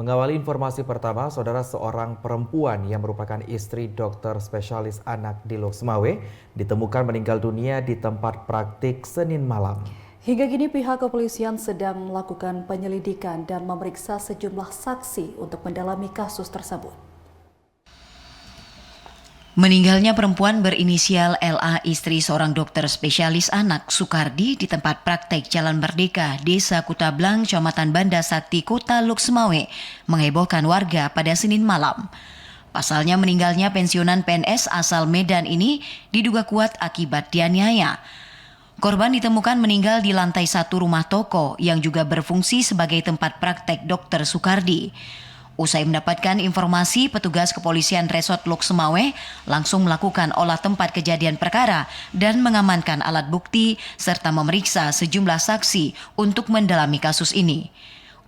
Mengawali informasi pertama, saudara, seorang perempuan yang merupakan istri dokter spesialis anak di Loksmawe ditemukan meninggal dunia di tempat praktik Senin malam. Hingga kini pihak kepolisian sedang melakukan penyelidikan dan memeriksa sejumlah saksi untuk mendalami kasus tersebut. Meninggalnya perempuan berinisial LA, istri seorang dokter spesialis anak Sukardi di tempat praktek Jalan Merdeka, Desa Kutablang, Kecamatan Banda Sakti, Kota Loksmawe, menghebohkan warga pada Senin malam. Pasalnya meninggalnya pensiunan PNS asal Medan ini diduga kuat akibat dianiaya. Korban ditemukan meninggal di lantai 1 rumah toko yang juga berfungsi sebagai tempat praktek dokter Sukardi. Usai mendapatkan informasi, petugas kepolisian Resort Loksmawe langsung melakukan olah tempat kejadian perkara dan mengamankan alat bukti serta memeriksa sejumlah saksi untuk mendalami kasus ini.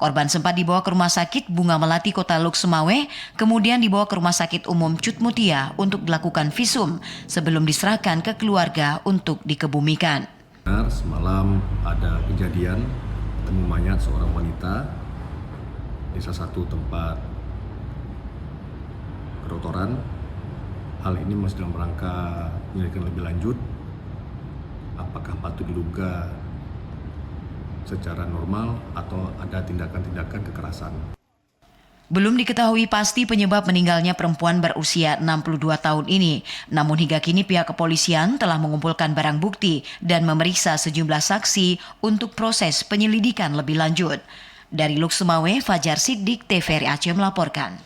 Korban sempat dibawa ke Rumah Sakit Bunga Melati Kota Loksmawe, kemudian dibawa ke Rumah Sakit Umum Cut Mutia untuk dilakukan visum sebelum diserahkan ke keluarga untuk dikebumikan. Semalam ada kejadian ketemu mayat seorang wanita di salah satu tempat kedokteran. Hal ini masih dalam rangka penyelidikan lebih lanjut. Apakah patut diduga secara normal atau ada tindakan-tindakan kekerasan? Belum diketahui pasti penyebab meninggalnya perempuan berusia 62 tahun ini. Namun hingga kini pihak kepolisian telah mengumpulkan barang bukti dan memeriksa sejumlah saksi untuk proses penyelidikan lebih lanjut. Dari Loksmawe, Fajar Siddiq, TVRI Aceh melaporkan.